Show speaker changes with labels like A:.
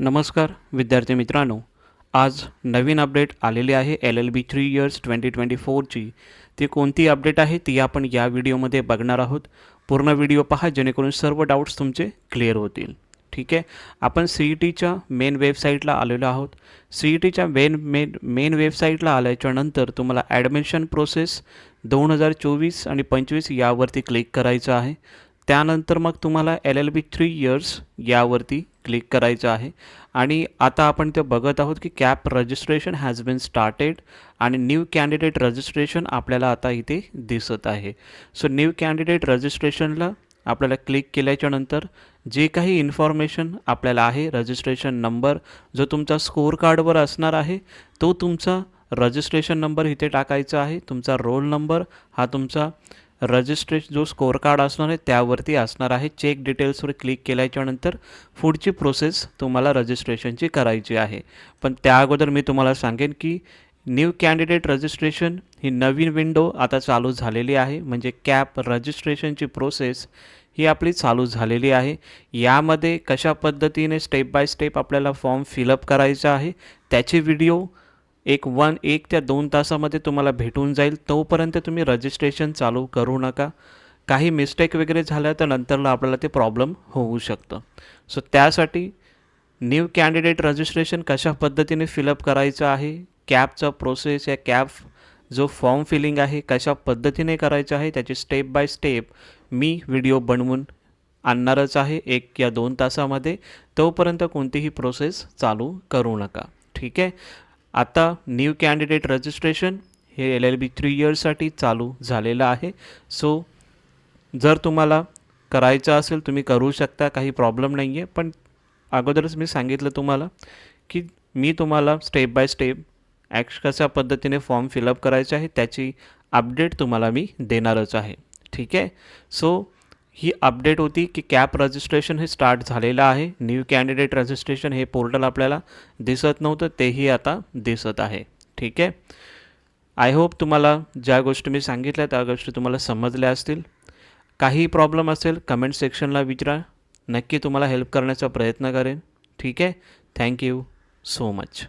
A: नमस्कार विद्यार्थी मित्रांनो, आज नवीन अपडेट आलेली आहे LLB 3 इयर्स 2024ची। ती कोणती अपडेट आहे ती आपण या व्हिडिओमध्ये बघणार आहोत। पूर्ण व्हिडिओ पहा जेणेकरून सर्व डाऊट्स तुमचे क्लिअर होतील। ठीक आहे, आपण CETच्या मेन वेबसाईटला आलेलो आहोत। CETच्या मेन वेबसाईटला आल्याच्यानंतर तुम्हाला ॲडमिशन प्रोसेस 2024 आणि 25 यावरती क्लिक करायचं आहे। त्यानंतर मग तुम्हाला LLB 3 इयर्स यावरती क्लिक करायचं आहे आणि आता आपण ते बघत आहोत की CAP registration has been started आणि न्यू कॅन्डिडेट रजिस्ट्रेशन आपल्याला आता इथे दिसत आहे। सो न्यू कॅन्डिडेट रजिस्ट्रेशनला आपल्याला क्लिक केल्याच्यानंतर जे काही इन्फॉर्मेशन आपल्याला आहे, रजिस्ट्रेशन नंबर जो तुमचा स्कोर कार्डवर असणार आहे तो तुमचा रजिस्ट्रेशन नंबर इथे टाकायचा आहे। तुमचा रोल नंबर हा तुमचा जो स्कोर कार्ड असणार आहे त्यावरती असणार आहे। चेक डिटेल्सवर क्लिक केल्याच्यानंतर पुढची प्रोसेस तुम्हाला रजिस्ट्रेशनची करायची आहे। पण त्या अगोदर मी तुम्हाला सांगेन की न्यू कॅन्डिडेट रजिस्ट्रेशन ही नवीन विंडो आता चालू झालेली आहे, म्हणजे कॅप रजिस्ट्रेशनची प्रोसेस ही आपली चालू झालेली आहे। यामध्ये कशा पद्धतीने स्टेप बाय स्टेप आपल्याला फॉर्म फिलअप करायचा आहे त्याचे व्हिडिओ एक ते 2 तासामध्ये तुम्हाला भेटून जाईल। तोपर्यंत तुम्ही रजिस्ट्रेशन चालू करू नका। काही मिस्टेक वगैरे झाल्या तर नंतरला आपल्याला ते प्रॉब्लेम होऊ शकतं। सो त्यासाठी न्यू कॅन्डिडेट रजिस्ट्रेशन कशा पद्धतीने फिलअप करायचं आहे, कॅपचा प्रोसेस या कॅप जो फॉर्म फिलिंग आहे कशा पद्धतीने करायचं आहे त्याची step by step me video बनवून आणणारच आहे 1 या 2 तासामध्ये। तोपर्यंत कोणतीही प्रोसेस चालू करू नका। ठीक आहे, आता न्यू कॅन्डिडेट रजिस्ट्रेशन हे LLB 3 इयर्ससाठी चालू झालेलं आहे। सो जर तुम्हाला करायचं असेल तुम्ही करू शकता, काही प्रॉब्लेम नाही आहे। पण अगोदरच मी सांगितलं तुम्हाला की मी तुम्हाला स्टेप बाय स्टेप कशा पद्धतीने फॉर्म फिलअप करायचे आहे त्याची अपडेट तुम्हाला मी देणारच आहे। ठीक आहे, सो ही अपडेट होती की कॅप रजिस्ट्रेशन हे स्टार्ट झालेलं आहे। न्यू कॅन्डिडेट रजिस्ट्रेशन हे पोर्टल आपल्याला दिसत नव्हतं, तेही आता दिसत आहे। ठीक आहे, आय होप तुम्हाला ज्या गोष्टी मी सांगितल्या त्या गोष्टी तुम्हाला समजल्या असतील। काही प्रॉब्लेम असेल कमेंट सेक्शनला विचारा, नक्की तुम्हाला हेल्प करण्याचा प्रयत्न करेन। ठीक आहे, थँक्यू सो मच।